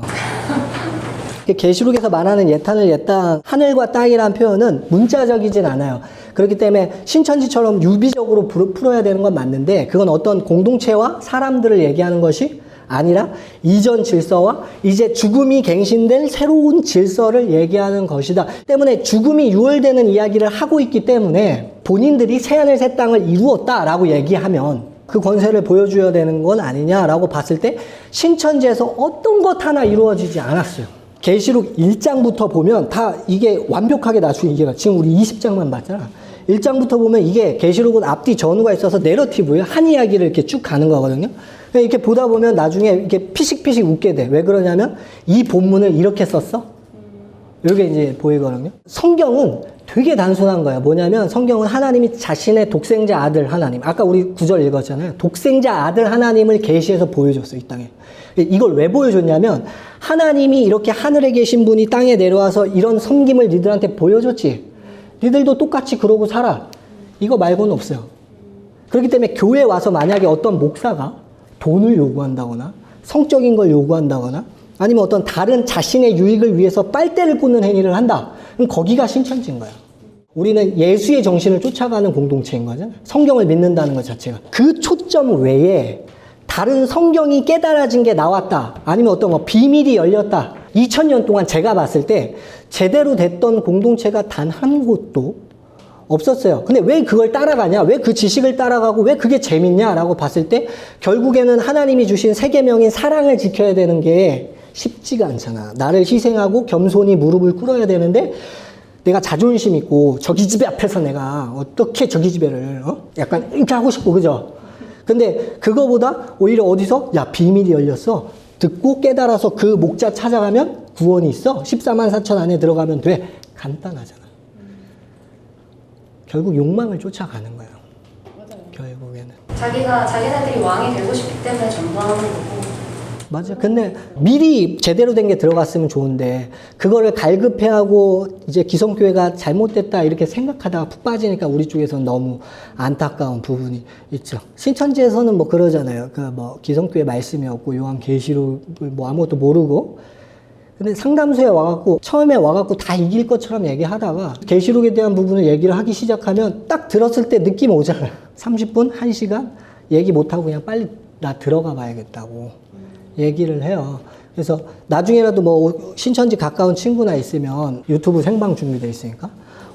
Speaker 2: 계시록에서 말하는 옛하늘 옛땅, 하늘과 땅이라는 표현은 문자적이진 않아요. 그렇기 때문에 신천지처럼 유비적으로 풀어야 되는 건 맞는데 그건 어떤 공동체와 사람들을 얘기하는 것이 아니라 이전 질서와 이제 죽음이 갱신될 새로운 질서를 얘기하는 것이다. 때문에 죽음이 유월되는 이야기를 하고 있기 때문에 본인들이 새하늘 새 땅을 이루었다라고 얘기하면 그 권세를 보여줘야 되는 건 아니냐라고 봤을 때 신천지에서 어떤 것 하나 이루어지지 않았어요. 계시록 1장부터 보면 다 이게 완벽하게 나중에 이게 지금 우리 20장만 봤잖아. 1장부터 보면 이게 계시록은 앞뒤 전후가 있어서 내러티브예요. 한 이야기를 이렇게 쭉 가는 거거든요. 이렇게 보다 보면 나중에 이렇게 피식피식 웃게 돼. 왜 그러냐면 이 본문을 이렇게 썼어? 이게 이제 보이거든요. 성경은 되게 단순한 거예요. 뭐냐면 성경은 하나님이 자신의 독생자 아들 하나님. 아까 우리 9절 읽었잖아요. 독생자 아들 하나님을 계시해서 보여줬어요. 이 땅에. 이걸 왜 보여줬냐면 하나님이 이렇게 하늘에 계신 분이 땅에 내려와서 이런 섬김을 니들한테 보여줬지. 니들도 똑같이 그러고 살아. 이거 말고는 없어요. 그렇기 때문에 교회에 와서 만약에 어떤 목사가 돈을 요구한다거나 성적인 걸 요구한다거나 아니면 어떤 다른 자신의 유익을 위해서 빨대를 꽂는 행위를 한다. 그럼 거기가 신천지인 거야. 우리는 예수의 정신을 쫓아가는 공동체인 거잖아요. 성경을 믿는다는 것 자체가. 그 초점 외에 다른 성경이 깨달아진 게 나왔다. 아니면 어떤 뭐 비밀이 열렸다. 2000년 동안 제가 봤을 때 제대로 됐던 공동체가 단 한 곳도 없었어요. 근데 왜 그걸 따라가냐? 왜 그 지식을 따라가고 왜 그게 재밌냐라고 봤을 때 결국에는 하나님이 주신 세 계명인 사랑을 지켜야 되는 게 쉽지가 않잖아. 나를 희생하고 겸손히 무릎을 꿇어야 되는데 내가 자존심 있고 저기 집에 앞에서 내가 어떻게 저기 집에를 약간 이렇게 하고 싶고 그죠? 근데 그거보다 오히려 어디서 야 비밀이 열렸어. 듣고 깨달아서 그 목자 찾아가면 구원이 있어. 14만 4천 안에 들어가면 돼. 간단하잖아. 결국 욕망을 쫓아가는 거예요.
Speaker 1: 맞아요.
Speaker 2: 결국에는.
Speaker 1: 자기네들이 왕이 되고 싶기 때문에 전도하는 거고
Speaker 2: 맞아. 근데 미리 제대로 된 게 들어갔으면 좋은데 그거를 갈급해하고 이제 기성교회가 잘못됐다 이렇게 생각하다가 푹 빠지니까 우리 쪽에서는 너무 안타까운 부분이 있죠. 신천지에서는 뭐 그러잖아요. 그 뭐 기성교회 말씀이 없고 요한계시록을 뭐 아무것도 모르고 근데 상담소에 와갖고 처음에 와갖고 다 이길 것처럼 얘기하다가 계시록에 대한 부분을 얘기를 하기 시작하면 딱 들었을 때 느낌 오잖아요. 30분, 1시간 얘기 못하고 그냥 빨리 나 들어가 봐야겠다고 얘기를 해요. 그래서 나중에라도 뭐 신천지 가까운 친구나 있으면 유튜브 생방 준비되어 있으니까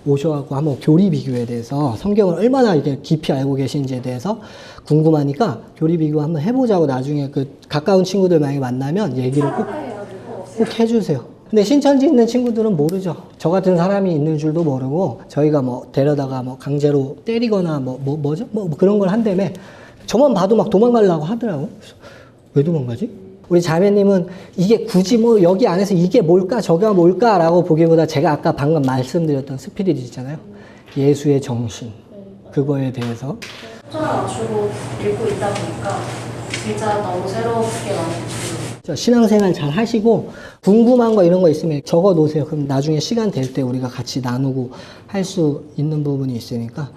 Speaker 2: 오셔갖고 한번 교리 비교에 대해서 성경을 얼마나 이렇게 깊이 알고 계신지에 대해서 궁금하니까 교리 비교 한번 해보자고 나중에 그 가까운 친구들 만약에 만나면 얘기를 꼭 해주세요. 근데 신천지 있는 친구들은 모르죠. 저 같은 사람이 있는 줄도 모르고 저희가 뭐 데려다가 뭐 강제로 때리거나 뭐죠? 뭐 그런 걸 한다며 저만 봐도 막 도망가려고 하더라고. 왜 도망가지? 우리 자매님은 이게 굳이 뭐 여기 안에서 이게 뭘까 저게 뭘까라고 보기보다 제가 아까 방금 말씀드렸던 스피릿 있잖아요. 예수의 정신 그거에 대해서
Speaker 1: 초점을 맞추고 읽고 있다 보니까 진짜 너무 새롭게 많이
Speaker 2: 신앙생활 잘 하시고 궁금한 거 이런 거 있으면 적어 놓으세요. 그럼 나중에 시간 될 때 우리가 같이 나누고 할 수 있는 부분이 있으니까